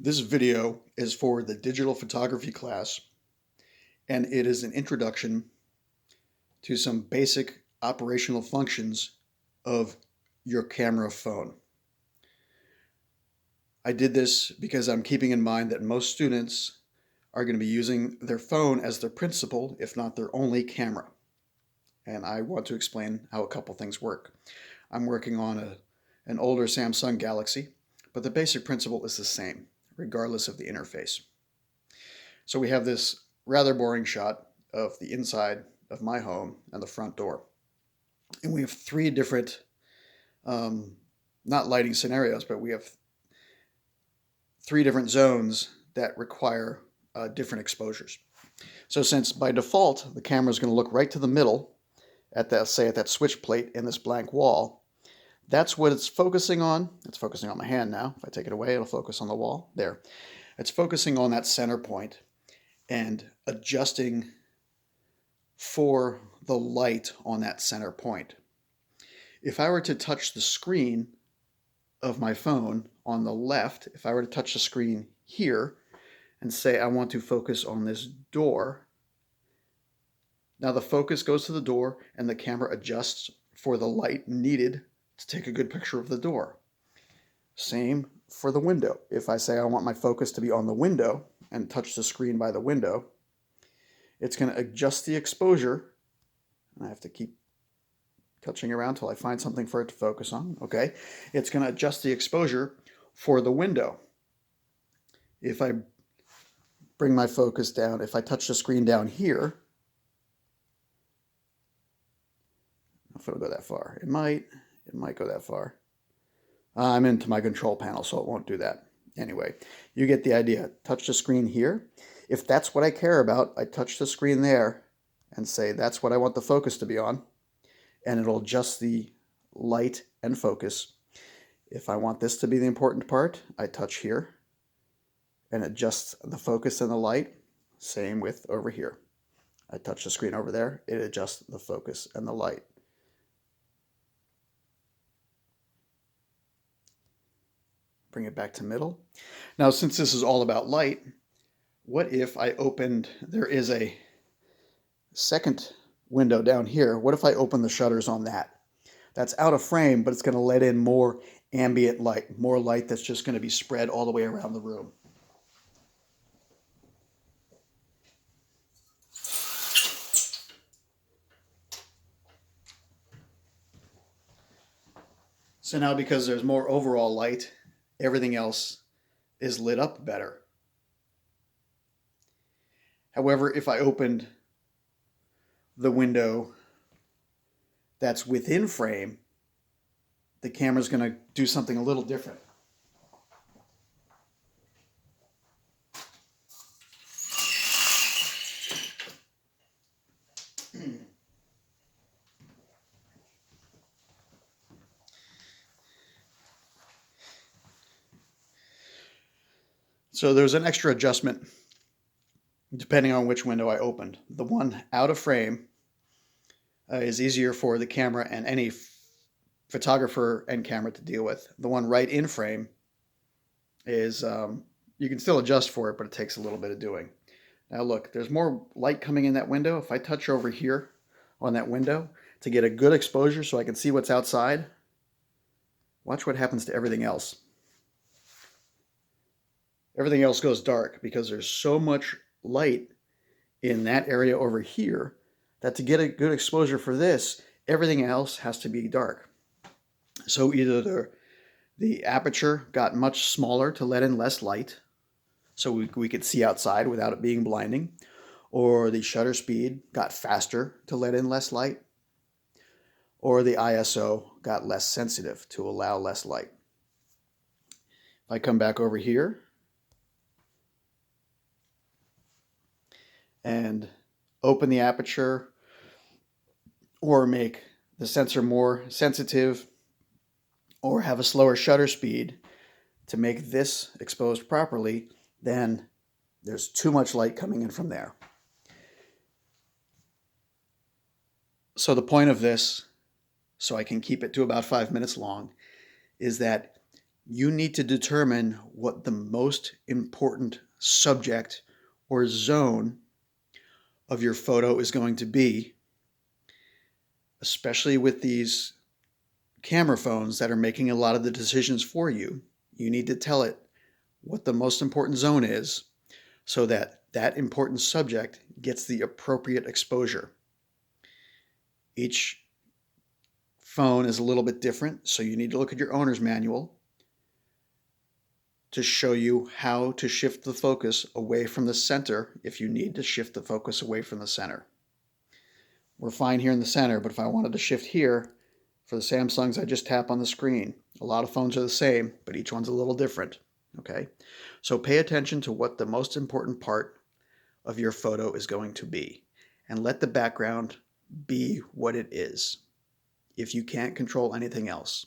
This video is for the digital photography class, and it is an introduction to some basic operational functions of your camera phone. I did this because I'm keeping in mind that most students are going to be using their phone as their principal, if not their only camera. And I want to explain how a couple things work. I'm working on an older Samsung Galaxy, but the basic principle is the same, regardless of the interface. So we have this rather boring shot of the inside of my home and the front door. And we have three different, not lighting scenarios, but we have three different zones that require different exposures. So since by default, the camera is going to look right to the middle at that, say at that switch plate in this blank wall, that's what it's focusing on. It's focusing on my hand now. If I take it away, it'll focus on the wall. There. It's focusing on that center point and adjusting for the light on that center point. If I were to touch the screen of my phone on the left, if I were to touch the screen here and say I want to focus on this door, now the focus goes to the door and the camera adjusts for the light needed to take a good picture of the door. Same for the window. If I say I want my focus to be on the window and touch the screen by the window, it's going to adjust the exposure. And I have to keep touching around until I find something for it to focus on. Okay, it's going to adjust the exposure for the window. If I bring my focus down, if I touch the screen down here, if it'll go that far, it might go that far. I'm into my control panel, so it won't do that. Anyway, you get the idea. Touch the screen here. If that's what I care about, I touch the screen there and say that's what I want the focus to be on, and it'll adjust the light and focus. If I want this to be the important part, I touch here and adjust the focus and the light. Same with over here. I touch the screen over there, it adjusts the focus and the light. Bring it back to middle. Now, since this is all about light, what if I opened, there is a second window down here. What if I open the shutters on that? That's out of frame, but it's going to let in more ambient light, more light that's just going to be spread all the way around the room. So now because there's more overall light, everything else is lit up better. However, if I opened the window that's within frame, the camera's going to do something a little different. So there's an extra adjustment depending on which window I opened. The one out of frame is easier for the camera and any photographer and camera to deal with. The one right in frame is, you can still adjust for it, but it takes a little bit of doing. Now look, there's more light coming in that window. If I touch over here on that window to get a good exposure so I can see what's outside, watch what happens to everything else. Everything else goes dark because there's so much light in that area over here that to get a good exposure for this, everything else has to be dark. So either the aperture got much smaller to let in less light, so we could see outside without it being blinding, or the shutter speed got faster to let in less light, or the ISO got less sensitive to allow less light. If I come back over here and open the aperture or make the sensor more sensitive or have a slower shutter speed to make this exposed properly, then there's too much light coming in from there. So the point of this, so I can keep it to about 5 minutes long, is that you need to determine what the most important subject or zone of your photo is going to be, especially with these camera phones that are making a lot of the decisions for you. You need to tell it what the most important zone is so that that important subject gets the appropriate exposure. Each phone is a little bit different, so you need to look at your owner's manual to show you how to shift the focus away from the center if you need to shift the focus away from the center. We're fine here in the center, but if I wanted to shift here, for the Samsungs, I just tap on the screen. A lot of phones are the same, but each one's a little different, okay? So pay attention to what the most important part of your photo is going to be, and let the background be what it is, if you can't control anything else.